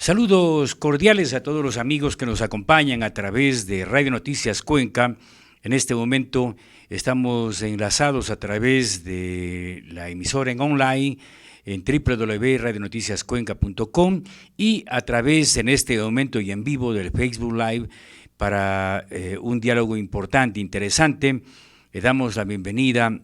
Saludos cordiales a todos los amigos que nos acompañan a través de Radio Noticias Cuenca. En este momento estamos enlazados a través de la emisora en online en www.radionoticiascuenca.com y a través en este momento y en vivo del Facebook Live para un diálogo importante, interesante. Le damos la bienvenida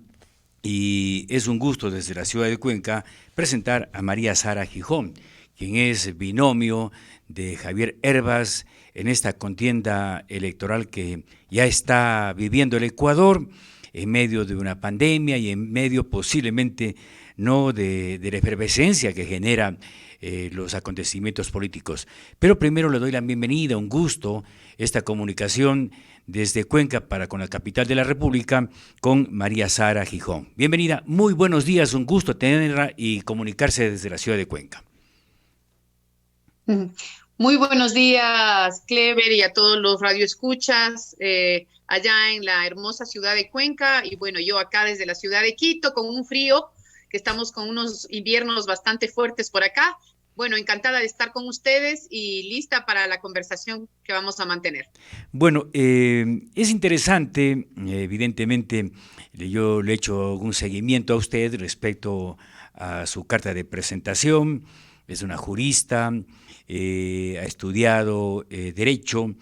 y es un gusto desde la ciudad de Cuenca presentar a María Sara Gijón, quien es binomio de Javier Hervas en esta contienda electoral que ya está viviendo el Ecuador en medio de una pandemia y en medio posiblemente no de la efervescencia que genera los acontecimientos políticos. Pero primero le doy la bienvenida, un gusto, esta comunicación desde Cuenca para con la capital de la República con María Sara Gijón. Bienvenida, muy buenos días, un gusto tenerla y comunicarse desde la ciudad de Cuenca. Muy buenos días, Clever, y a todos los radioescuchas allá en la hermosa ciudad de Cuenca. Y bueno, yo acá desde la ciudad de Quito con un frío, que estamos con unos inviernos bastante fuertes por acá. Bueno, encantada de estar con ustedes y lista para la conversación que vamos a mantener. Bueno, es interesante, evidentemente, yo le he hecho algún seguimiento a usted respecto a su carta de presentación. Es una jurista, ha estudiado Derecho,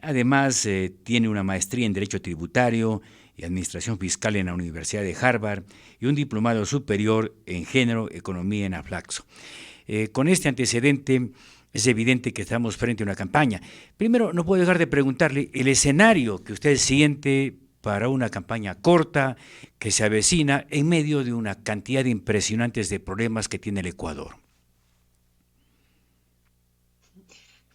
además tiene una maestría en Derecho Tributario y Administración Fiscal en la Universidad de Harvard y un diplomado superior en Género, Economía en Aflaxo. Con este antecedente es evidente que estamos frente a una campaña. Primero, no puedo dejar de preguntarle el escenario que usted siente para una campaña corta que se avecina en medio de una cantidad impresionantes de problemas que tiene el Ecuador.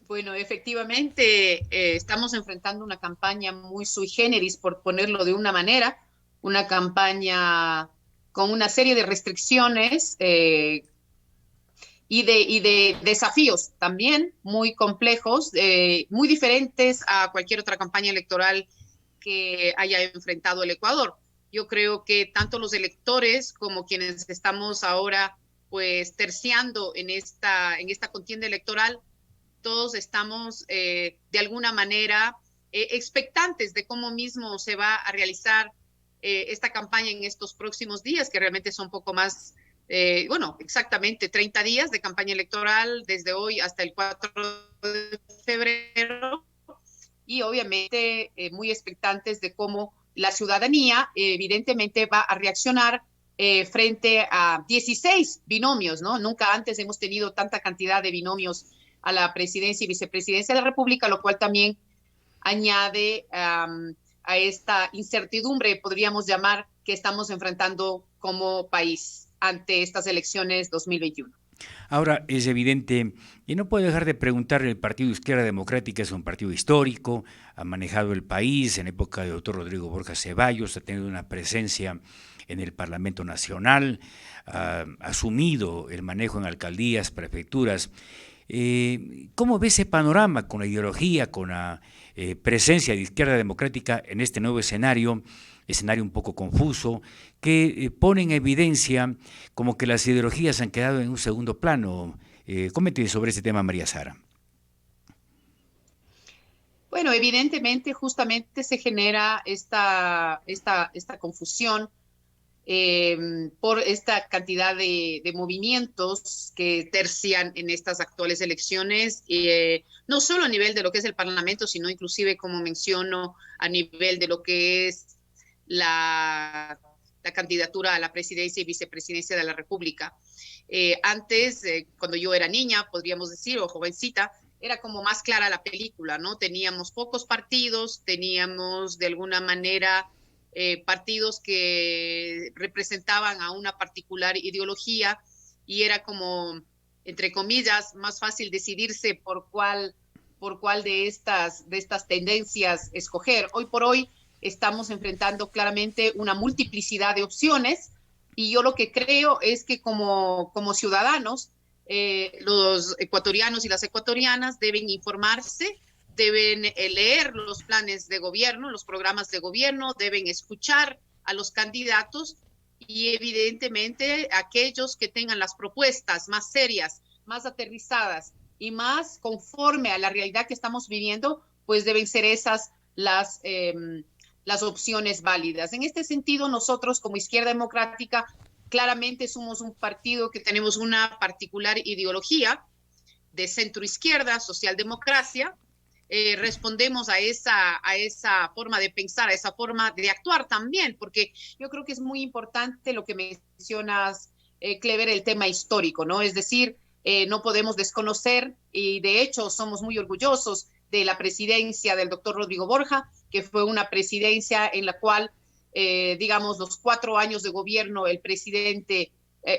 Bueno, efectivamente, estamos enfrentando una campaña muy sui generis, por ponerlo de una manera, una campaña con una serie de restricciones y de desafíos también muy complejos, muy diferentes a cualquier otra campaña electoral que haya enfrentado el Ecuador. Yo creo que tanto los electores como quienes estamos ahora pues terciando en esta contienda electoral, todos estamos de alguna manera expectantes de cómo mismo se va a realizar esta campaña en estos próximos días, que realmente son poco más, bueno, exactamente 30 días de campaña electoral desde hoy hasta el 4 de febrero, y obviamente muy expectantes de cómo la ciudadanía evidentemente va a reaccionar frente a 16 binomios, ¿no? Nunca antes hemos tenido tanta cantidad de binomios a la presidencia y vicepresidencia de la República, lo cual también añade a esta incertidumbre, podríamos llamar, que estamos enfrentando como país ante estas elecciones 2021. Ahora, es evidente, y no puedo dejar de preguntarle, el Partido Izquierda Democrática es un partido histórico, ha manejado el país en época del doctor Rodrigo Borja Ceballos, ha tenido una presencia en el Parlamento Nacional, ha asumido el manejo en alcaldías, prefecturas. ¿Cómo ve ese panorama con la ideología, con la presencia de Izquierda Democrática en este nuevo escenario un poco confuso, que pone en evidencia como que las ideologías han quedado en un segundo plano? Comente sobre este tema, María Sara. Bueno, evidentemente, justamente se genera esta confusión por esta cantidad de movimientos que tercian en estas actuales elecciones, no solo a nivel de lo que es el Parlamento, sino inclusive, como menciono, a nivel de lo que es la candidatura a la presidencia y vicepresidencia de la República. Antes, cuando yo era niña, podríamos decir, o jovencita, era como más clara la película, ¿no? Teníamos pocos partidos, teníamos de alguna manera partidos que representaban a una particular ideología y era como, entre comillas, más fácil decidirse por cuál de estas tendencias escoger. Hoy por hoy estamos enfrentando claramente una multiplicidad de opciones y yo lo que creo es que como ciudadanos, los ecuatorianos y las ecuatorianas deben informarse, deben leer los planes de gobierno, los programas de gobierno, deben escuchar a los candidatos y evidentemente aquellos que tengan las propuestas más serias, más aterrizadas y más conforme a la realidad que estamos viviendo, pues deben ser esas las opciones válidas. En este sentido, nosotros como Izquierda Democrática claramente somos un partido que tenemos una particular ideología de centro-izquierda, socialdemocracia. Respondemos a esa forma de pensar, a esa forma de actuar también, porque yo creo que es muy importante lo que mencionas, Clever, el tema histórico, ¿no? Es decir, no podemos desconocer, y de hecho somos muy orgullosos de la presidencia del doctor Rodrigo Borja, que fue una presidencia en la cual, digamos, los 4 años de gobierno, el presidente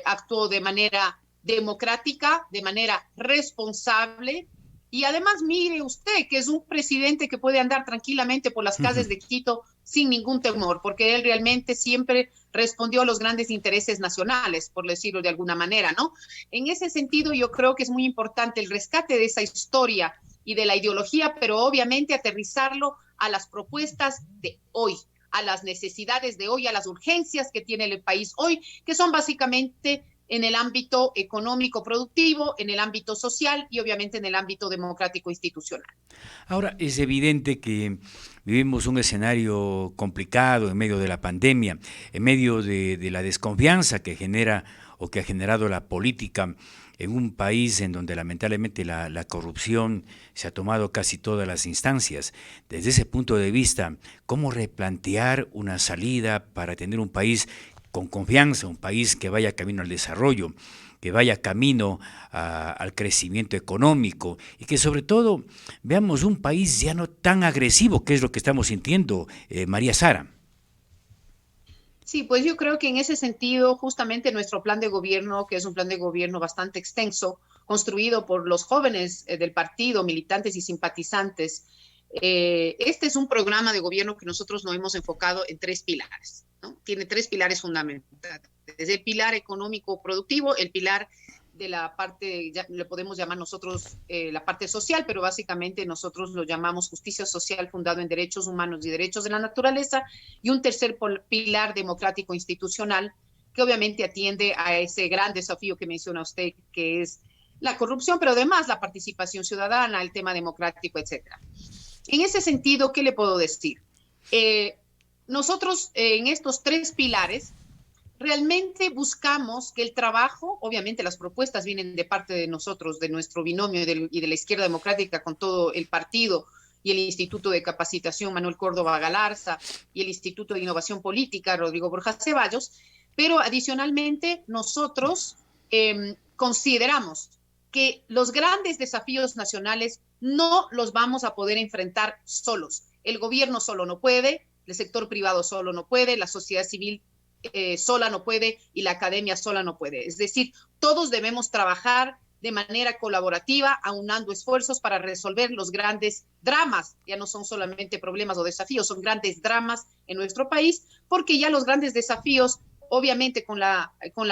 actuó de manera democrática, de manera responsable. Y además, mire usted que es un presidente que puede andar tranquilamente por las calles de Quito sin ningún temor, porque él realmente siempre respondió a los grandes intereses nacionales, por decirlo de alguna manera, ¿no? En ese sentido, yo creo que es muy importante el rescate de esa historia y de la ideología, pero obviamente aterrizarlo a las propuestas de hoy, a las necesidades de hoy, a las urgencias que tiene el país hoy, que son básicamente en el ámbito económico productivo, en el ámbito social y obviamente en el ámbito democrático institucional. Ahora, es evidente que vivimos un escenario complicado en medio de la pandemia, en medio de la desconfianza que genera o que ha generado la política en un país en donde lamentablemente la corrupción se ha tomado casi todas las instancias. Desde ese punto de vista, ¿cómo replantear una salida para tener un país con confianza, un país que vaya camino al desarrollo, que vaya camino al crecimiento económico y que sobre todo veamos un país ya no tan agresivo, que es lo que estamos sintiendo, María Sara? Sí, pues yo creo que en ese sentido, justamente nuestro plan de gobierno, que es un plan de gobierno bastante extenso, construido por los jóvenes del partido, militantes y simpatizantes, este es un programa de gobierno que nosotros nos hemos enfocado en 3 pilares, ¿no? Tiene 3 pilares fundamentales. Desde el pilar económico productivo, el pilar de la parte, ya le podemos llamar nosotros la parte social, pero básicamente nosotros lo llamamos justicia social fundado en derechos humanos y derechos de la naturaleza, y un tercer pilar democrático institucional que obviamente atiende a ese gran desafío que menciona usted, que es la corrupción, pero además la participación ciudadana, el tema democrático, etcétera. En ese sentido, ¿qué le puedo decir? Nosotros en estos 3 pilares realmente buscamos que el trabajo, obviamente las propuestas vienen de parte de nosotros, de nuestro binomio y de la Izquierda Democrática con todo el partido y el Instituto de Capacitación Manuel Córdoba Galarza y el Instituto de Innovación Política Rodrigo Borja Ceballos, pero adicionalmente nosotros consideramos que los grandes desafíos nacionales no los vamos a poder enfrentar solos. El gobierno solo no puede, el sector privado solo no puede, la sociedad civil sola no puede y la academia sola no puede. Es decir, todos debemos trabajar de manera colaborativa, aunando esfuerzos para resolver los grandes dramas. Ya no son solamente problemas o desafíos, son grandes dramas en nuestro país, porque ya los grandes desafíos, obviamente con la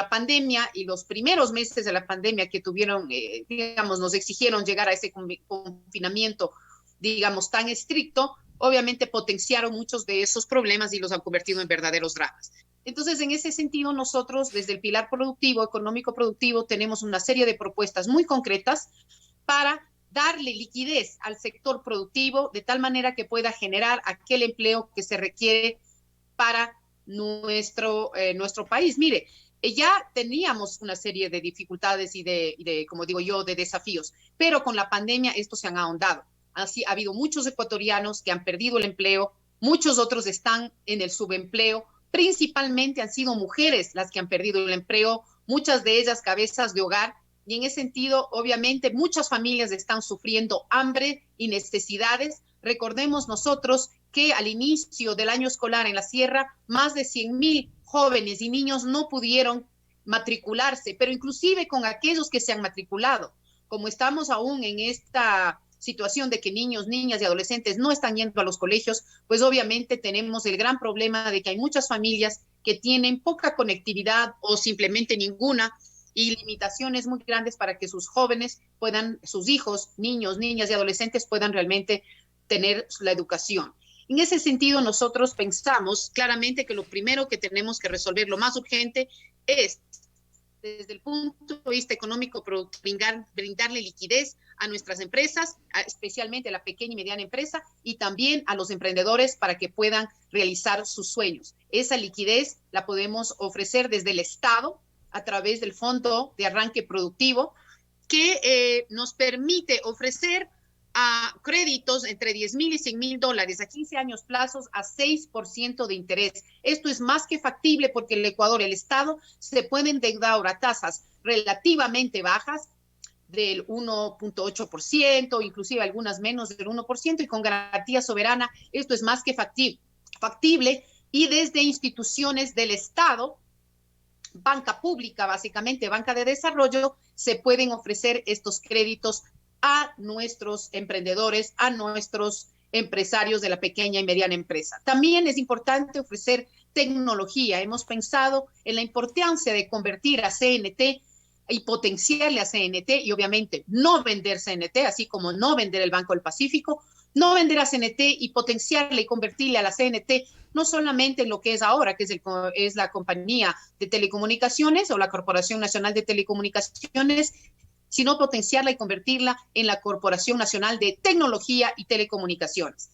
pandemia y los primeros meses de la pandemia que tuvieron, digamos, nos exigieron llegar a ese confinamiento, digamos, tan estricto, obviamente potenciaron muchos de esos problemas y los han convertido en verdaderos dramas. Entonces, en ese sentido, nosotros desde el pilar productivo, económico productivo, tenemos una serie de propuestas muy concretas para darle liquidez al sector productivo de tal manera que pueda generar aquel empleo que se requiere para nuestro país. Mire, ya teníamos una serie de dificultades y como digo yo, de desafíos, pero con la pandemia estos se han ahondado. Así, ha habido muchos ecuatorianos que han perdido el empleo, muchos otros están en el subempleo, principalmente han sido mujeres las que han perdido el empleo, muchas de ellas cabezas de hogar, y en ese sentido, obviamente, muchas familias están sufriendo hambre y necesidades. Recordemos nosotros que al inicio del año escolar en la sierra, más de 100,000 jóvenes y niños no pudieron matricularse, pero inclusive con aquellos que se han matriculado, como estamos aún en esta situación de que niños, niñas y adolescentes no están yendo a los colegios, pues obviamente tenemos el gran problema de que hay muchas familias que tienen poca conectividad o simplemente ninguna y limitaciones muy grandes para que sus jóvenes puedan, sus hijos, niños, niñas y adolescentes puedan realmente tener la educación. En ese sentido, nosotros pensamos claramente que lo primero que tenemos que resolver, lo más urgente, es desde el punto de vista económico, brindarle liquidez a nuestras empresas, especialmente a la pequeña y mediana empresa, y también a los emprendedores para que puedan realizar sus sueños. Esa liquidez la podemos ofrecer desde el Estado a través del Fondo de Arranque Productivo, que nos permite ofrecer a créditos entre 10,000 y 100,000 dólares a 15 años plazos a 6% de interés. Esto es más que factible porque el Ecuador, el Estado, se puede endeudar a tasas relativamente bajas del 1.8%, inclusive algunas menos del 1%, y con garantía soberana. Esto es más que factible, y desde instituciones del Estado, banca pública, básicamente banca de desarrollo, se pueden ofrecer estos créditos a nuestros emprendedores, a nuestros empresarios de la pequeña y mediana empresa. También es importante ofrecer tecnología. Hemos pensado en la importancia de convertir a CNT y potenciarle a CNT, y obviamente no vender CNT, así como no vender el Banco del Pacífico, no vender a CNT y potenciarle y convertirle a la CNT no solamente en lo que es ahora, que es la compañía de telecomunicaciones o la Corporación Nacional de Telecomunicaciones, sino potenciarla y convertirla en la Corporación Nacional de Tecnología y Telecomunicaciones.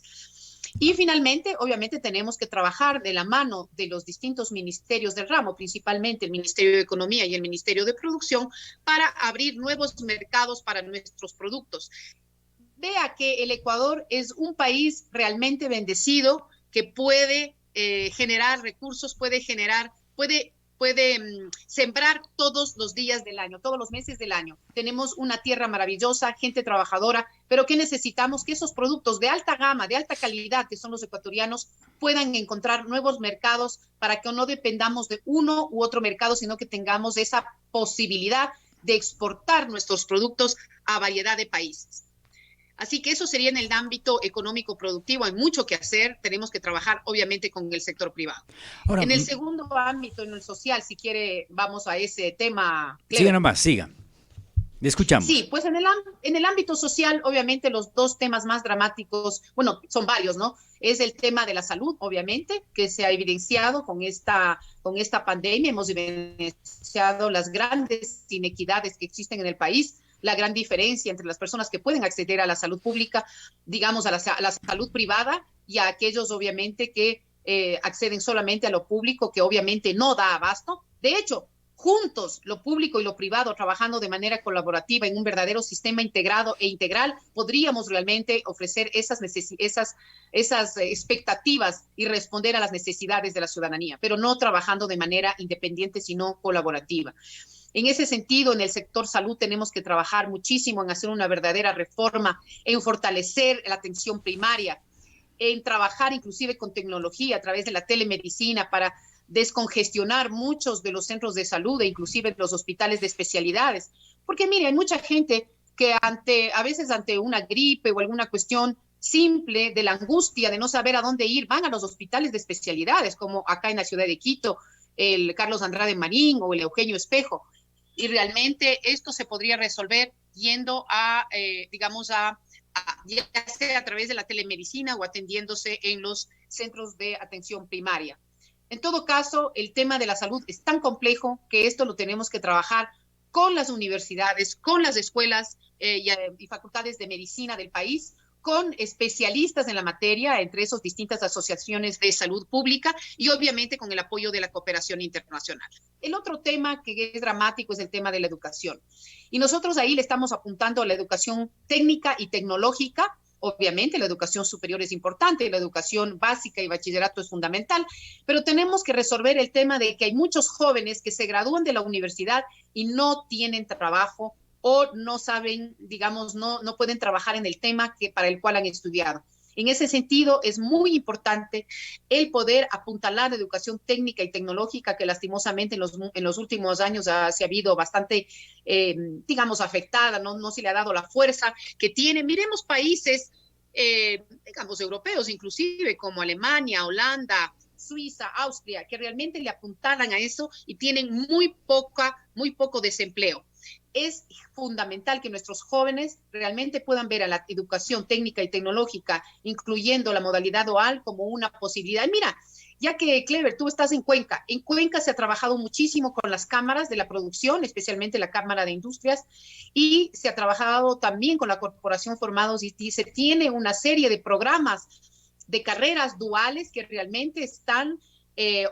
Y finalmente, obviamente, tenemos que trabajar de la mano de los distintos ministerios del ramo, principalmente el Ministerio de Economía y el Ministerio de Producción, para abrir nuevos mercados para nuestros productos. Vea que el Ecuador es un país realmente bendecido, que puede generar recursos, puede sembrar todos los días del año, todos los meses del año. Tenemos una tierra maravillosa, gente trabajadora, pero ¿qué necesitamos? Que esos productos de alta gama, de alta calidad, que son los ecuatorianos, puedan encontrar nuevos mercados para que no dependamos de uno u otro mercado, sino que tengamos esa posibilidad de exportar nuestros productos a variedad de países. Así que eso sería en el ámbito económico productivo. Hay mucho que hacer, tenemos que trabajar obviamente con el sector privado. Ahora, en el segundo ámbito, en el social, si quiere, vamos a ese tema. Siga nomás, siga. Le escuchamos. Sí, pues en el ámbito social, obviamente los dos temas más dramáticos, bueno, son varios, ¿no? Es el tema de la salud, obviamente, que se ha evidenciado con esta pandemia. Hemos evidenciado las grandes inequidades que existen en el país, la gran diferencia entre las personas que pueden acceder a la salud pública, digamos, a la salud privada, y a aquellos, obviamente, que acceden solamente a lo público, que obviamente no da abasto. De hecho, juntos, lo público y lo privado, trabajando de manera colaborativa en un verdadero sistema integrado e integral, podríamos realmente ofrecer esas expectativas y responder a las necesidades de la ciudadanía, pero no trabajando de manera independiente, sino colaborativa. En ese sentido, en el sector salud tenemos que trabajar muchísimo en hacer una verdadera reforma, en fortalecer la atención primaria, en trabajar inclusive con tecnología a través de la telemedicina para descongestionar muchos de los centros de salud e inclusive los hospitales de especialidades. Porque mire, hay mucha gente que a veces ante una gripe o alguna cuestión simple de la angustia de no saber a dónde ir, van a los hospitales de especialidades, como acá en la ciudad de Quito, el Carlos Andrade Marín o el Eugenio Espejo. Y realmente esto se podría resolver yendo ya sea a través de la telemedicina o atendiéndose en los centros de atención primaria. En todo caso, el tema de la salud es tan complejo que esto lo tenemos que trabajar con las universidades, con las escuelas y facultades de medicina del país, con especialistas en la materia, entre esas distintas asociaciones de salud pública, y obviamente con el apoyo de la cooperación internacional. El otro tema que es dramático es el tema de la educación. Y nosotros ahí le estamos apuntando a la educación técnica y tecnológica. Obviamente la educación superior es importante, la educación básica y bachillerato es fundamental, pero tenemos que resolver el tema de que hay muchos jóvenes que se gradúan de la universidad y no tienen trabajo, o no saben, digamos, no pueden trabajar en el tema para el cual han estudiado. En ese sentido, es muy importante el poder apuntalar la educación técnica y tecnológica, que lastimosamente en los últimos años se ha habido bastante, digamos, afectada, no se le ha dado la fuerza que tiene. Miremos países, digamos, europeos inclusive, como Alemania, Holanda, Suiza, Austria, que realmente le apuntalan a eso y tienen muy poco desempleo. Es fundamental que nuestros jóvenes realmente puedan ver a la educación técnica y tecnológica, incluyendo la modalidad dual, como una posibilidad. Mira, ya que, Clever, tú estás en Cuenca. En Cuenca se ha trabajado muchísimo con las cámaras de la producción, especialmente la Cámara de Industrias, y se ha trabajado también con la Corporación Formados y se tiene una serie de programas de carreras duales que realmente están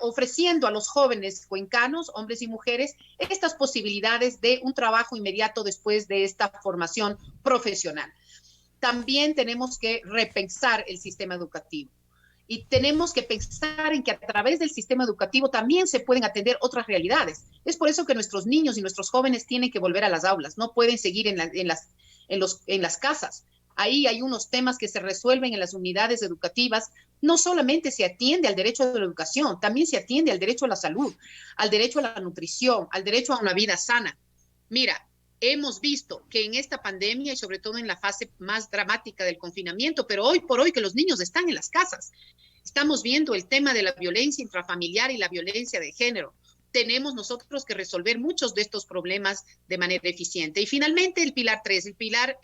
ofreciendo a los jóvenes cuencanos, hombres y mujeres, estas posibilidades de un trabajo inmediato después de esta formación profesional. También tenemos que repensar el sistema educativo y tenemos que pensar en que a través del sistema educativo también se pueden atender otras realidades. Es por eso que nuestros niños y nuestros jóvenes tienen que volver a las aulas, no pueden seguir en las casas. Ahí hay unos temas que se resuelven en las unidades educativas. No solamente se atiende al derecho a la educación, también se atiende al derecho a la salud, al derecho a la nutrición, al derecho a una vida sana. Mira, hemos visto que en esta pandemia y sobre todo en la fase más dramática del confinamiento, pero hoy por hoy que los niños están en las casas, estamos viendo el tema de la violencia intrafamiliar y la violencia de género. Tenemos nosotros que resolver muchos de estos problemas de manera eficiente. Y finalmente el pilar 3, el pilar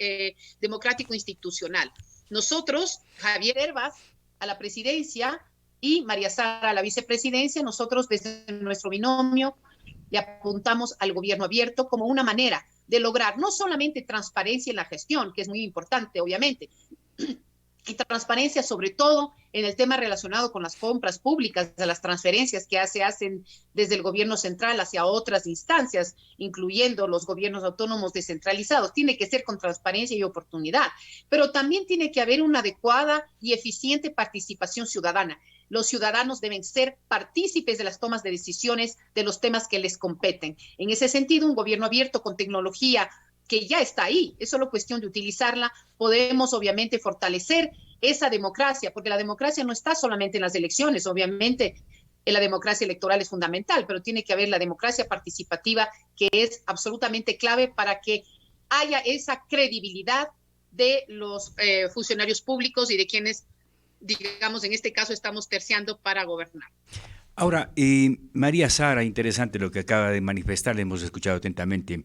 democrático institucional. Nosotros, Javier Hervas, a la presidencia y María Sara a la vicepresidencia, nosotros desde nuestro binomio le apuntamos al gobierno abierto como una manera de lograr no solamente transparencia en la gestión, que es muy importante, obviamente, y transparencia sobre todo en el tema relacionado con las compras públicas, de las transferencias que se hacen desde el gobierno central hacia otras instancias, incluyendo los gobiernos autónomos descentralizados. Tiene que ser con transparencia y oportunidad, pero también tiene que haber una adecuada y eficiente participación ciudadana. Los ciudadanos deben ser partícipes de las tomas de decisiones de los temas que les competen. En ese sentido, un gobierno abierto con tecnología que ya está ahí, es solo cuestión de utilizarla, podemos obviamente fortalecer esa democracia, porque la democracia no está solamente en las elecciones, obviamente la democracia electoral es fundamental, pero tiene que haber la democracia participativa que es absolutamente clave para que haya esa credibilidad de los funcionarios públicos y de quienes, digamos, en este caso estamos terciando para gobernar. Ahora, María Sara, interesante lo que acaba de manifestar, le hemos escuchado atentamente,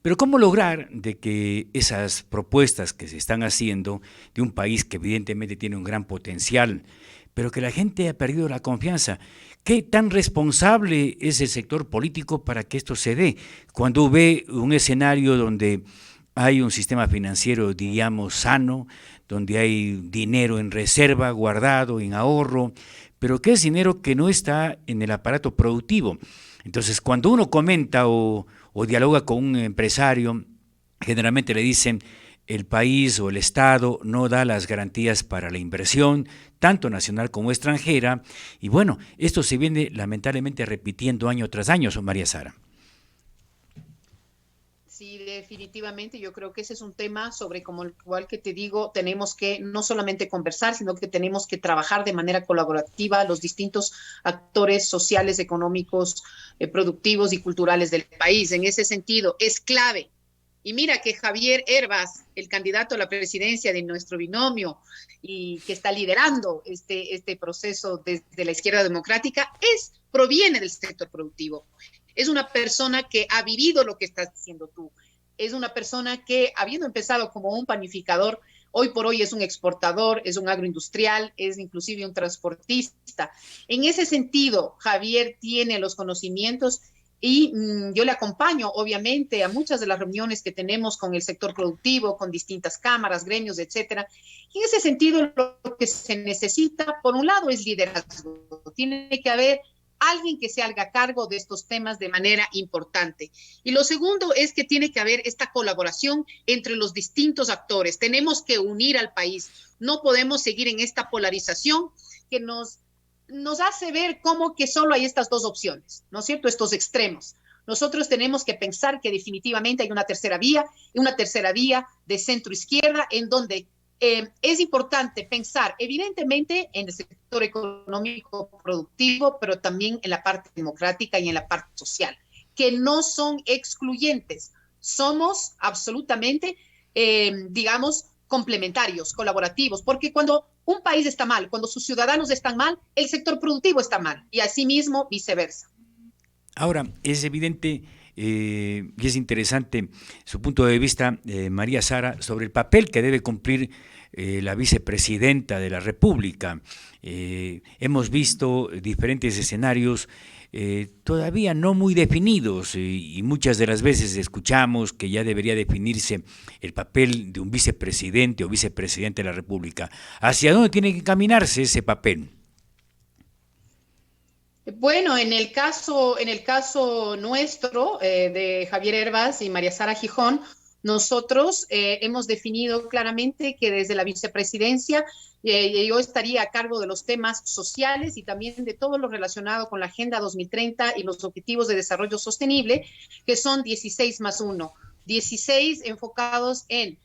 pero ¿cómo lograr de que esas propuestas que se están haciendo de un país que evidentemente tiene un gran potencial, pero que la gente ha perdido la confianza? ¿Qué tan responsable es el sector político para que esto se dé? Cuando ve un escenario donde hay un sistema financiero, diríamos, sano, donde hay dinero en reserva, guardado, en ahorro, pero que es dinero que no está en el aparato productivo. Entonces, cuando uno comenta o dialoga con un empresario, generalmente le dicen el país o el Estado no da las garantías para la inversión, tanto nacional como extranjera, y bueno, esto se viene lamentablemente repitiendo año tras año, María Sara. Sí, definitivamente, yo creo que ese es un tema sobre, como igual que te digo, tenemos que no solamente conversar, sino que tenemos que trabajar de manera colaborativa los distintos actores sociales, económicos, productivos y culturales del país. En ese sentido, es clave. Y mira que Javier Hervas, el candidato a la presidencia de nuestro binomio y que está liderando este proceso desde la izquierda democrática, proviene del sector productivo. Es una persona que ha vivido lo que estás diciendo tú. Es una persona que, habiendo empezado como un panificador, hoy por hoy es un exportador, es un agroindustrial, es inclusive un transportista. En ese sentido, Javier tiene los conocimientos y yo le acompaño, obviamente, a muchas de las reuniones que tenemos con el sector productivo, con distintas cámaras, gremios, etcétera. Y en ese sentido, lo que se necesita, por un lado, es liderazgo. Tiene que haber alguien que se haga cargo de estos temas de manera importante. Y lo segundo es que tiene que haber esta colaboración entre los distintos actores. Tenemos que unir al país. No podemos seguir en esta polarización que nos hace ver como que solo hay estas dos opciones, ¿no es cierto? Estos extremos. Nosotros tenemos que pensar que definitivamente hay una tercera vía de centro-izquierda en donde es importante pensar evidentemente en el sector económico productivo, pero también en la parte democrática y en la parte social, que no son excluyentes. Somos absolutamente, digamos, complementarios, colaborativos, porque cuando un país está mal, cuando sus ciudadanos están mal, el sector productivo está mal, y asimismo viceversa. Ahora, es evidente y es interesante su punto de vista, María Sara, sobre el papel que debe cumplir la vicepresidenta de la República. Hemos visto diferentes escenarios todavía no muy definidos y muchas de las veces escuchamos que ya debería definirse el papel de un vicepresidente o vicepresidente de la República. ¿Hacia dónde tiene que encaminarse ese papel? Bueno, en el caso nuestro, de Javier Hervas y María Sara Gijón, nosotros hemos definido claramente que desde la vicepresidencia yo estaría a cargo de los temas sociales y también de todo lo relacionado con la Agenda 2030 y los Objetivos de Desarrollo Sostenible, que son 16 más 1. 16 enfocados en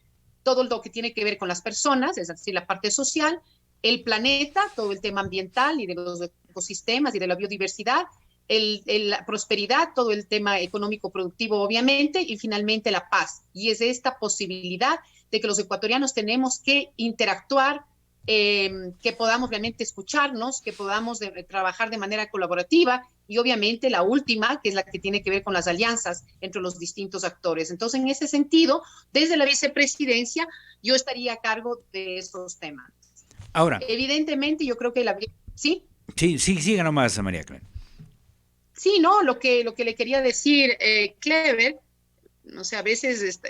todo lo que tiene que ver con las personas, es decir, la parte social, el planeta, todo el tema ambiental y de los ecosistemas y de la biodiversidad, la prosperidad, todo el tema económico productivo, obviamente, y finalmente la paz. Y es esta posibilidad de que los ecuatorianos tenemos que interactuar, que podamos realmente escucharnos, que podamos trabajar de manera colaborativa, y obviamente la última, que es la que tiene que ver con las alianzas entre los distintos actores. Entonces, en ese sentido, desde la vicepresidencia, yo estaría a cargo de estos temas. Ahora. Evidentemente, yo creo que ¿sí? Sí, siga nomás, María Clara. Sí, no, lo que le quería decir, Clever, no sé, a veces,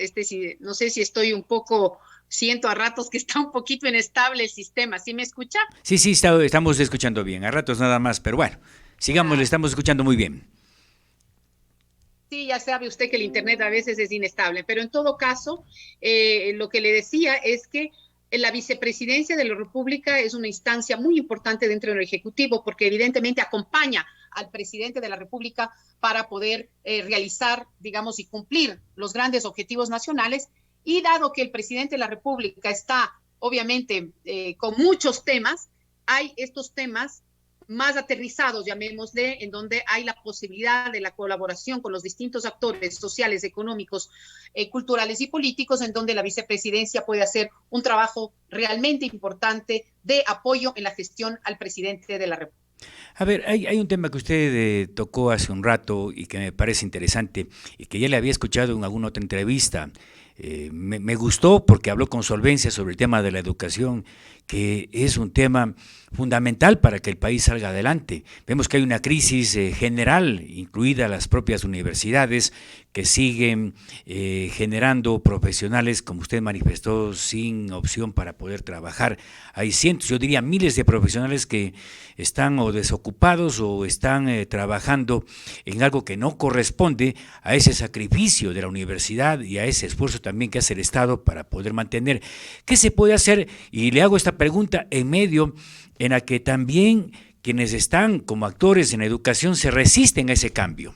no sé si estoy un poco, siento a ratos que está un poquito inestable el sistema, ¿sí me escucha? Sí, estamos escuchando bien, a ratos nada más, pero bueno, sigamos, le estamos escuchando muy bien. Sí, ya sabe usted que el Internet a veces es inestable, pero en todo caso, lo que le decía es que la vicepresidencia de la República es una instancia muy importante dentro del Ejecutivo porque evidentemente acompaña al presidente de la República para poder realizar, digamos, y cumplir los grandes objetivos nacionales. Y dado que el presidente de la República está, obviamente, con muchos temas, hay estos temas más aterrizados, llamémosle, en donde hay la posibilidad de la colaboración con los distintos actores sociales, económicos, culturales y políticos, en donde la vicepresidencia puede hacer un trabajo realmente importante de apoyo en la gestión al presidente de la República. A ver, hay un tema que usted tocó hace un rato y que me parece interesante y que ya le había escuchado en alguna otra entrevista. Me gustó porque habló con solvencia sobre el tema de la educación, que es un tema fundamental para que el país salga adelante. Vemos que hay una crisis general, incluidas las propias universidades, que siguen generando profesionales, como usted manifestó, sin opción para poder trabajar. Hay cientos, yo diría miles de profesionales que están o desocupados o están trabajando en algo que no corresponde a ese sacrificio de la universidad y a ese esfuerzo también que hace el Estado para poder mantener. ¿Qué se puede hacer? Y le hago esta pregunta en medio en la que también quienes están como actores en la educación se resisten a ese cambio.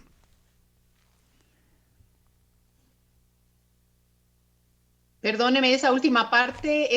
Perdóneme, esa última parte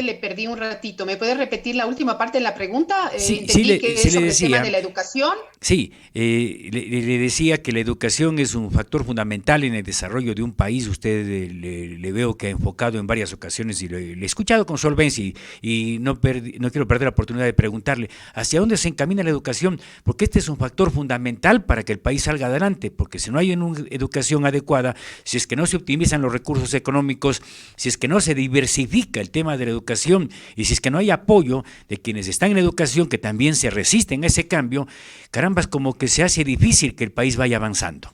le perdí un ratito. ¿Me puede repetir la última parte de la pregunta? Sí, Entendí que es sobre le decía, el tema de la educación. Sí, le decía que la educación es un factor fundamental en el desarrollo de un país. Usted le veo que ha enfocado en varias ocasiones y le he escuchado con solvencia y no quiero perder la oportunidad de preguntarle hacia dónde se encamina la educación, porque este es un factor fundamental para que el país salga adelante, porque si no hay una educación adecuada, si es que no se optimizan los recursos económicos, si es que no se diversifica el tema de la educación y si es que no hay apoyo de quienes están en la educación que también se resisten a ese cambio, carambas, como que se hace difícil que el país vaya avanzando.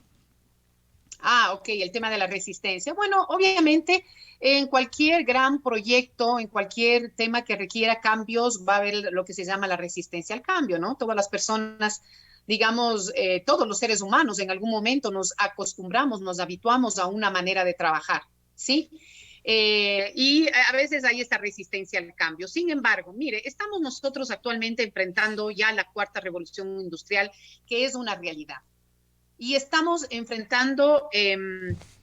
Ok, el tema de la resistencia. Bueno, obviamente en cualquier gran proyecto, en cualquier tema que requiera cambios, va a haber lo que se llama la resistencia al cambio, ¿no? Todas las personas, digamos, todos los seres humanos en algún momento nos acostumbramos, nos habituamos a una manera de trabajar, ¿sí? Y a veces hay esta resistencia al cambio. Sin embargo, mire, estamos nosotros actualmente enfrentando ya la cuarta revolución industrial, que es una realidad. Y estamos enfrentando,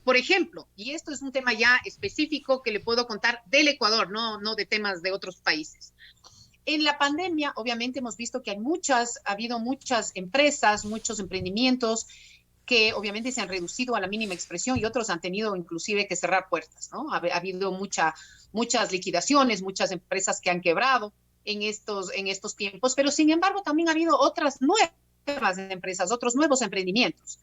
por ejemplo, y esto es un tema ya específico que le puedo contar del Ecuador, no de temas de otros países. En la pandemia, obviamente, hemos visto que ha habido muchas empresas, muchos emprendimientos que obviamente se han reducido a la mínima expresión y otros han tenido inclusive que cerrar puertas, ¿no? Ha habido muchas liquidaciones, muchas empresas que han quebrado en estos tiempos, pero sin embargo también ha habido otras nuevas empresas, otros nuevos emprendimientos.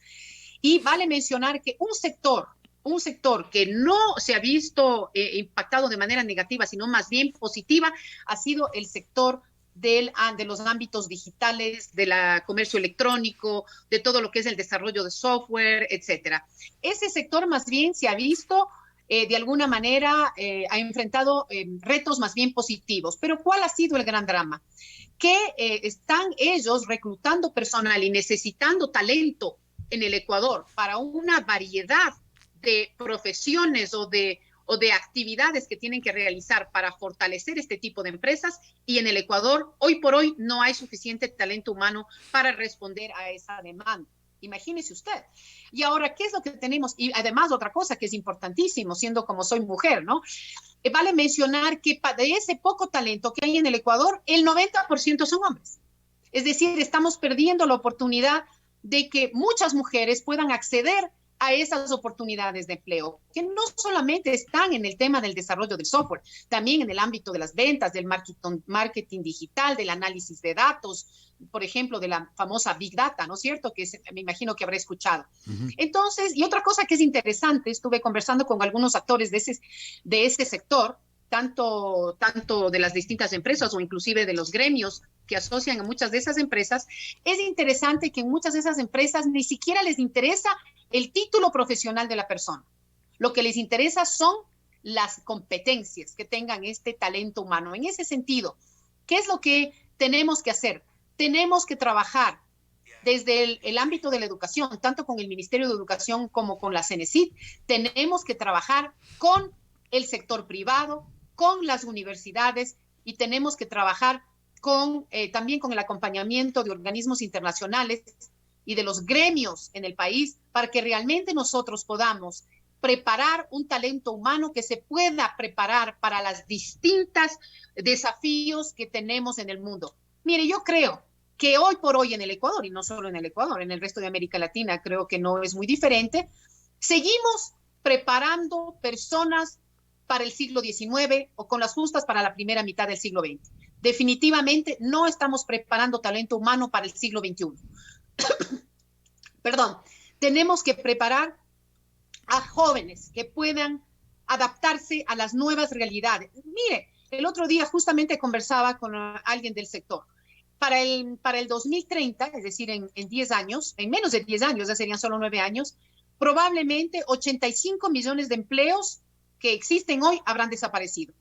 Y vale mencionar que un sector que no se ha visto impactado de manera negativa, sino más bien positiva, ha sido el sector de los ámbitos digitales, del comercio electrónico, de todo lo que es el desarrollo de software, etcétera. Ese sector más bien se ha visto de alguna manera ha enfrentado retos más bien positivos. Pero ¿cuál ha sido el gran drama? Que están ellos reclutando personal y necesitando talento en el Ecuador para una variedad de profesiones o de actividades que tienen que realizar para fortalecer este tipo de empresas, y en el Ecuador hoy por hoy no hay suficiente talento humano para responder a esa demanda. Imagínese usted. Y ahora, ¿qué es lo que tenemos? Y además, otra cosa que es importantísimo, siendo como soy mujer, ¿no? Vale mencionar que de ese poco talento que hay en el Ecuador, el 90% son hombres. Es decir, estamos perdiendo la oportunidad de que muchas mujeres puedan acceder a esas oportunidades de empleo, que no solamente están en el tema del desarrollo del software, también en el ámbito de las ventas, del marketing digital, del análisis de datos, por ejemplo, de la famosa Big Data, ¿no es cierto? Que me imagino que habrá escuchado. Entonces, y otra cosa que es interesante, estuve conversando con algunos actores de ese sector, tanto de las distintas empresas o inclusive de los gremios que asocian a muchas de esas empresas. Es interesante que en muchas de esas empresas ni siquiera les interesa el título profesional de la persona. Lo que les interesa son las competencias que tengan este talento humano. En ese sentido, ¿qué es lo que tenemos que hacer? Tenemos que trabajar desde el ámbito de la educación, tanto con el Ministerio de Educación como con la CENESID. Tenemos que trabajar con el sector privado, con las universidades, y tenemos que trabajar también con el acompañamiento de organismos internacionales y de los gremios en el país, para que realmente nosotros podamos preparar un talento humano que se pueda preparar para los distintos desafíos que tenemos en el mundo. Mire, yo creo que hoy por hoy en el Ecuador, y no solo en el Ecuador, en el resto de América Latina, creo que no es muy diferente, seguimos preparando personas para el siglo XIX o con las justas para la primera mitad del siglo XX. Definitivamente no estamos preparando talento humano para el siglo XXI. Perdón, tenemos que preparar a jóvenes que puedan adaptarse a las nuevas realidades. Mire, el otro día justamente conversaba con alguien del sector. Para el 2030, es decir, en 10 años, en menos de 10 años, ya serían solo 9 años, probablemente 85 millones de empleos que existen hoy habrán desaparecido.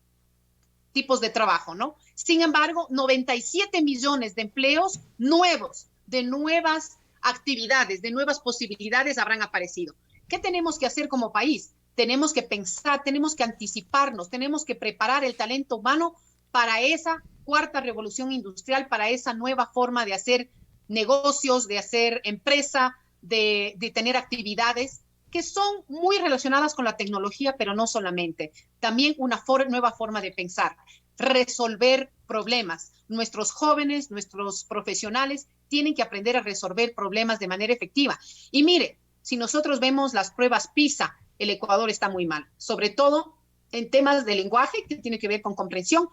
Tipos de trabajo, ¿no? Sin embargo, 97 millones de empleos nuevos, de nuevas actividades, de nuevas posibilidades habrán aparecido. ¿Qué tenemos que hacer como país? Tenemos que pensar, tenemos que anticiparnos, tenemos que preparar el talento humano para esa cuarta revolución industrial, para esa nueva forma de hacer negocios, de hacer empresa, de tener actividades que son muy relacionadas con la tecnología, pero no solamente. También una nueva forma de pensar, resolver problemas. Nuestros jóvenes, nuestros profesionales tienen que aprender a resolver problemas de manera efectiva. Y mire, si nosotros vemos las pruebas PISA, el Ecuador está muy mal, sobre todo en temas de lenguaje, que tiene que ver con comprensión,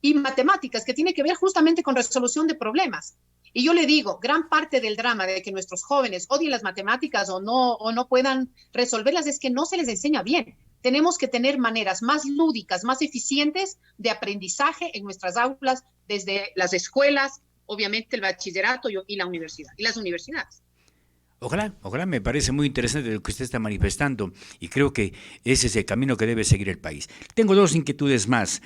y matemáticas, que tiene que ver justamente con resolución de problemas. Y yo le digo, gran parte del drama de que nuestros jóvenes odien las matemáticas o no puedan resolverlas es que no se les enseña bien. Tenemos que tener maneras más lúdicas, más eficientes de aprendizaje en nuestras aulas, desde las escuelas, obviamente el bachillerato y la universidad, y las universidades. Ojalá, me parece muy interesante lo que usted está manifestando y creo que ese es el camino que debe seguir el país. Tengo dos inquietudes más.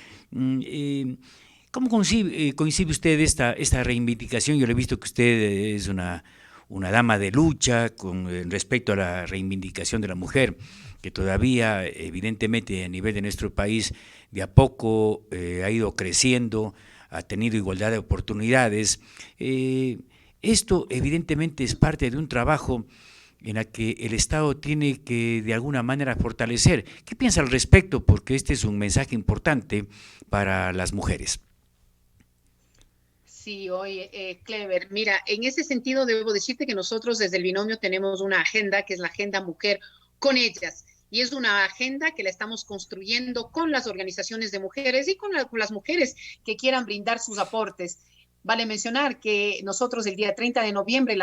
¿Cómo concibe usted esta reivindicación? Yo le he visto que usted es una dama de lucha con respecto a la reivindicación de la mujer, que todavía, evidentemente, a nivel de nuestro país, de a poco ha ido creciendo, ha tenido igualdad de oportunidades. Esto, evidentemente, es parte de un trabajo en el que el Estado tiene que, de alguna manera, fortalecer. ¿Qué piensa al respecto? Porque este es un mensaje importante para las mujeres. Sí, oye, Clever, mira, en ese sentido debo decirte que nosotros desde el binomio tenemos una agenda que es la Agenda Mujer con ellas. Y es una agenda que la estamos construyendo con las organizaciones de mujeres y con las mujeres que quieran brindar sus aportes. Vale mencionar que nosotros el día 30 de noviembre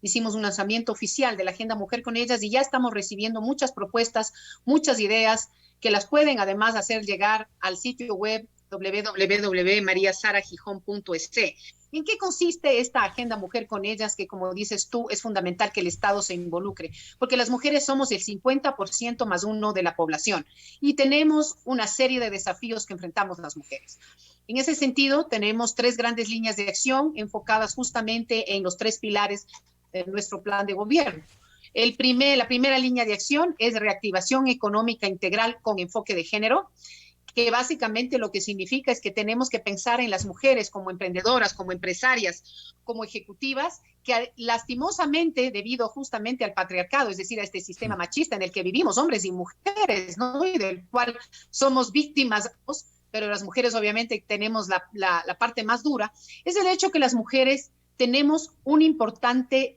hicimos un lanzamiento oficial de la Agenda Mujer con Ellas y ya estamos recibiendo muchas propuestas, muchas ideas que las pueden además hacer llegar al sitio web www.mariasaragijón.es. ¿En qué consiste esta Agenda Mujer con Ellas? Que como dices tú, es fundamental que el Estado se involucre, porque las mujeres somos el 50% más uno de la población y tenemos una serie de desafíos que enfrentamos las mujeres. En ese sentido, tenemos 3 grandes líneas de acción enfocadas justamente en los 3 pilares de nuestro plan de gobierno. La primera línea de acción es reactivación económica integral con enfoque de género, que básicamente lo que significa es que tenemos que pensar en las mujeres como emprendedoras, como empresarias, como ejecutivas, que lastimosamente, debido justamente al patriarcado, es decir, a este sistema machista en el que vivimos hombres y mujeres, ¿no? Y del cual somos víctimas, pero las mujeres obviamente tenemos la parte más dura, es el hecho que las mujeres tenemos un importante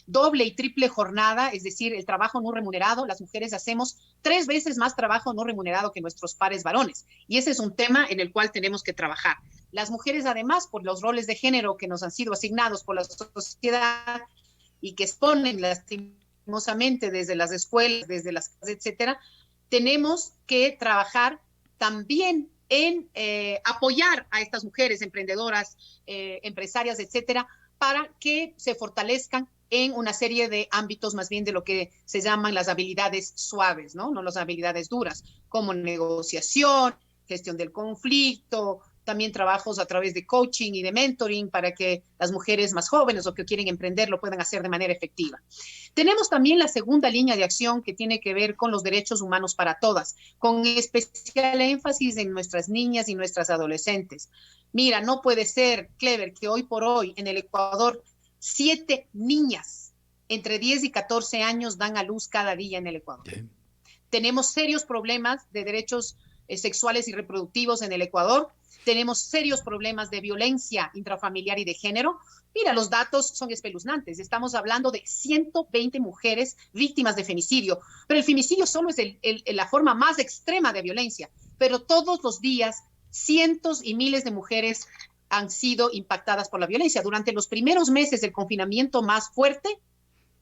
doble y triple jornada, es decir, el trabajo no remunerado. Las mujeres hacemos 3 veces más trabajo no remunerado que nuestros pares varones. Y ese es un tema en el cual tenemos que trabajar. Las mujeres, además, por los roles de género que nos han sido asignados por la sociedad y que exponen lastimosamente desde las escuelas, desde las casas, etcétera, tenemos que trabajar también en apoyar a estas mujeres emprendedoras, empresarias, etcétera, para que se fortalezcan en una serie de ámbitos más bien de lo que se llaman las habilidades suaves, ¿no? No las habilidades duras, como negociación, gestión del conflicto, también trabajos a través de coaching y de mentoring para que las mujeres más jóvenes o que quieren emprender lo puedan hacer de manera efectiva. Tenemos también la segunda línea de acción que tiene que ver con los derechos humanos para todas, con especial énfasis en nuestras niñas y nuestras adolescentes. Mira, no puede ser, Clever, que hoy por hoy en el Ecuador 7 niñas entre 10 y 14 años dan a luz cada día en el Ecuador. Sí. Tenemos serios problemas de derechos sexuales y reproductivos en el Ecuador. Tenemos serios problemas de violencia intrafamiliar y de género. Mira, los datos son espeluznantes. Estamos hablando de 120 mujeres víctimas de femicidio, pero el femicidio solo es la forma más extrema de violencia, pero todos los días cientos y miles de mujeres han sido impactadas por la violencia. Durante los primeros meses del confinamiento más fuerte,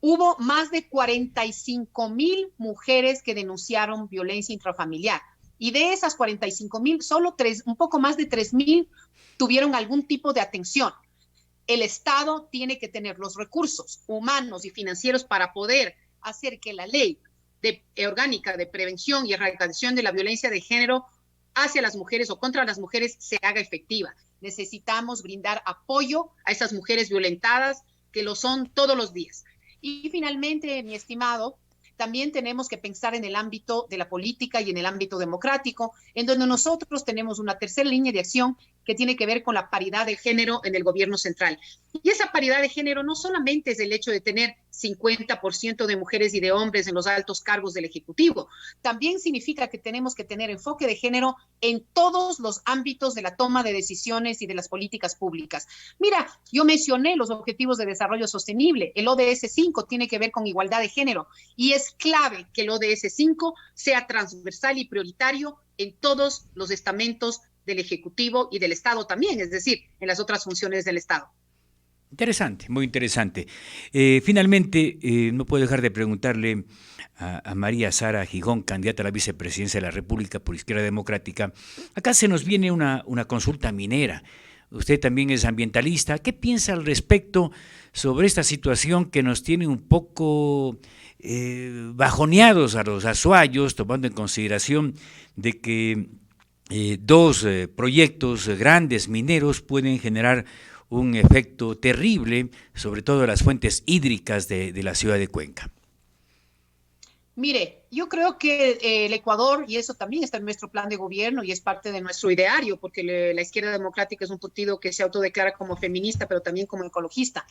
hubo más de 45,000 mujeres que denunciaron violencia intrafamiliar. Y de esas 45,000, solo un poco más de 3,000 tuvieron algún tipo de atención. El Estado tiene que tener los recursos humanos y financieros para poder hacer que la ley orgánica de prevención y erradicación de la violencia de género hacia las mujeres o contra las mujeres se haga efectiva. Necesitamos brindar apoyo a esas mujeres violentadas que lo son todos los días. Y finalmente, mi estimado, también tenemos que pensar en el ámbito de la política y en el ámbito democrático, en donde nosotros tenemos una tercera línea de acción que tiene que ver con la paridad de género en el gobierno central. Y esa paridad de género no solamente es el hecho de tener 50% de mujeres y de hombres en los altos cargos del Ejecutivo, también significa que tenemos que tener enfoque de género en todos los ámbitos de la toma de decisiones y de las políticas públicas. Mira, yo mencioné los Objetivos de Desarrollo Sostenible, el ODS 5 tiene que ver con igualdad de género y es clave que el ODS 5 sea transversal y prioritario en todos los estamentos del Ejecutivo y del Estado también, es decir, en las otras funciones del Estado. Interesante, muy interesante. Finalmente, no puedo dejar de preguntarle a María Sara Gijón, candidata a la vicepresidencia de la República por Izquierda Democrática. Acá se nos viene una consulta minera. Usted también es ambientalista. ¿Qué piensa al respecto sobre esta situación que nos tiene un poco bajoneados a los azuayos, tomando en consideración de que 2 proyectos grandes mineros pueden generar un efecto terrible, sobre todo en las fuentes hídricas de la ciudad de Cuenca? Mire, yo creo que el Ecuador, y eso también está en nuestro plan de gobierno y es parte de nuestro ideario, porque la Izquierda Democrática es un partido que se autodeclara como feminista, pero también como ecologista.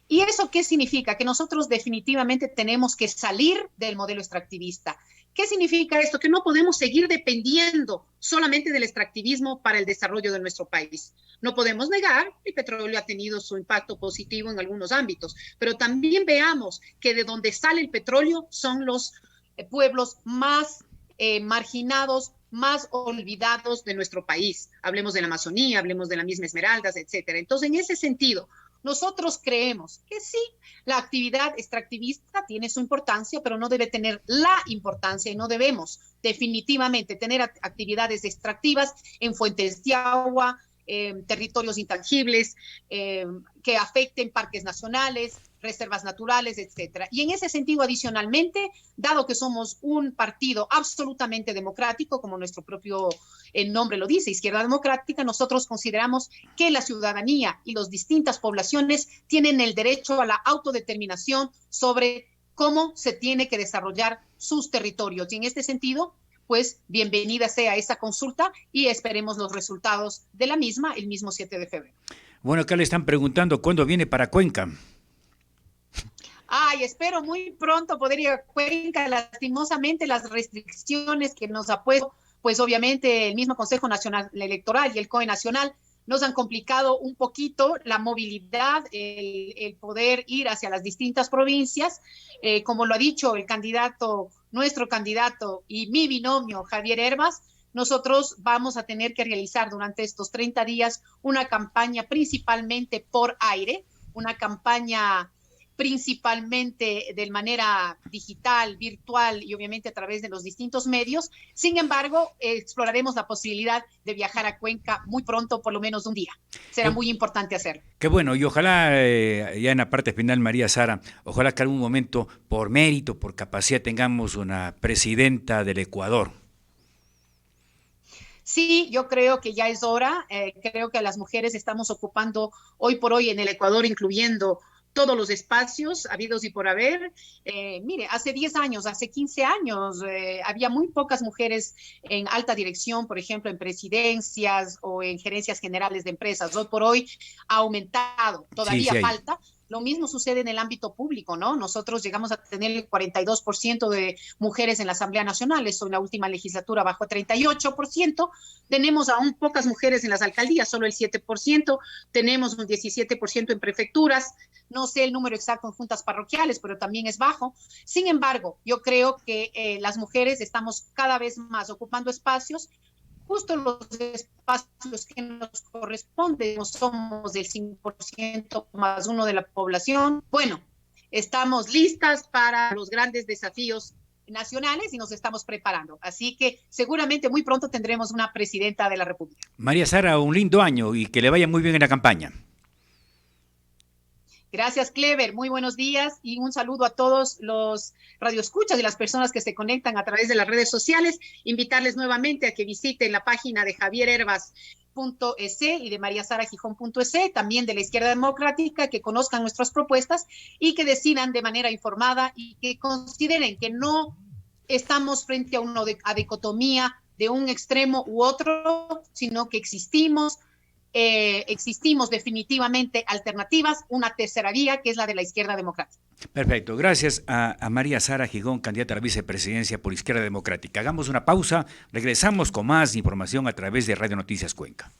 ¿Y eso qué significa? Que nosotros definitivamente tenemos que salir del modelo extractivista. ¿Qué significa esto? Que no podemos seguir dependiendo solamente del extractivismo para el desarrollo de nuestro país. No podemos negar, el petróleo ha tenido su impacto positivo en algunos ámbitos, pero también veamos que de donde sale el petróleo son los pueblos más marginados más olvidados de nuestro país. Hablemos de la Amazonía, hablemos de la misma Esmeraldas, etcétera. Entonces, en ese sentido, nosotros creemos que sí, la actividad extractivista tiene su importancia, pero no debe tener la importancia y no debemos definitivamente tener actividades extractivas en fuentes de agua, territorios intangibles, que afecten parques nacionales, reservas naturales, etcétera. Y en ese sentido, adicionalmente, dado que somos un partido absolutamente democrático, como nuestro propio nombre lo dice, Izquierda Democrática, nosotros consideramos que la ciudadanía y las distintas poblaciones tienen el derecho a la autodeterminación sobre cómo se tiene que desarrollar sus territorios. Y en este sentido, pues bienvenida sea esa consulta y esperemos los resultados de la misma el mismo 7 de febrero. Bueno, acá le están preguntando cuándo viene para Cuenca. Ay, espero muy pronto poder ir a Cuenca. Lastimosamente, las restricciones que nos ha puesto, pues obviamente el mismo Consejo Nacional Electoral y el COE Nacional nos han complicado un poquito la movilidad, el poder ir hacia las distintas provincias. Como lo ha dicho el candidato, nuestro candidato y mi binomio, Javier Hervas, nosotros vamos a tener que realizar durante estos 30 días una campaña principalmente por aire, una campaña principalmente de manera digital, virtual y obviamente a través de los distintos medios. Sin embargo, exploraremos la posibilidad de viajar a Cuenca muy pronto, por lo menos un día. Será muy importante hacerlo. Qué bueno, y ojalá, ya en la parte final, María Sara, ojalá que algún momento, por mérito, por capacidad, tengamos una presidenta del Ecuador. Sí, yo creo que ya es hora. Creo que las mujeres estamos ocupando hoy por hoy en el Ecuador, incluyendo todos los espacios habidos y por haber. Mire, hace 10 años, hace 15 años, había muy pocas mujeres en alta dirección, por ejemplo, en presidencias o en gerencias generales de empresas. Hoy por hoy ha aumentado, todavía sí, falta. Lo mismo sucede en el ámbito público, ¿no? Nosotros llegamos a tener el 42% de mujeres en la Asamblea Nacional, eso en la última legislatura bajó a 38%. Tenemos aún pocas mujeres en las alcaldías, solo el 7%. Tenemos un 17% en prefecturas. No sé el número exacto en juntas parroquiales, pero también es bajo. Sin embargo, yo creo que las mujeres estamos cada vez más ocupando espacios, justo los espacios que nos corresponden. Somos del 5% más uno de la población. Bueno, estamos listas para los grandes desafíos nacionales y nos estamos preparando. Así que seguramente muy pronto tendremos una presidenta de la República. María Sara, un lindo año y que le vaya muy bien en la campaña. Gracias, Clever. Muy buenos días y un saludo a todos los radioescuchas y las personas que se conectan a través de las redes sociales. Invitarles nuevamente a que visiten la página de javierhervas.es y de mariasaragijón.es, también de la Izquierda Democrática, que conozcan nuestras propuestas y que decidan de manera informada y que consideren que no estamos frente a una dicotomía de un extremo u otro, sino que existimos definitivamente alternativas, una tercera vía que es la de la Izquierda Democrática. Perfecto, gracias a María Sara Gijón, candidata a la vicepresidencia por Izquierda Democrática. Hagamos una pausa, regresamos con más información a través de Radio Noticias Cuenca.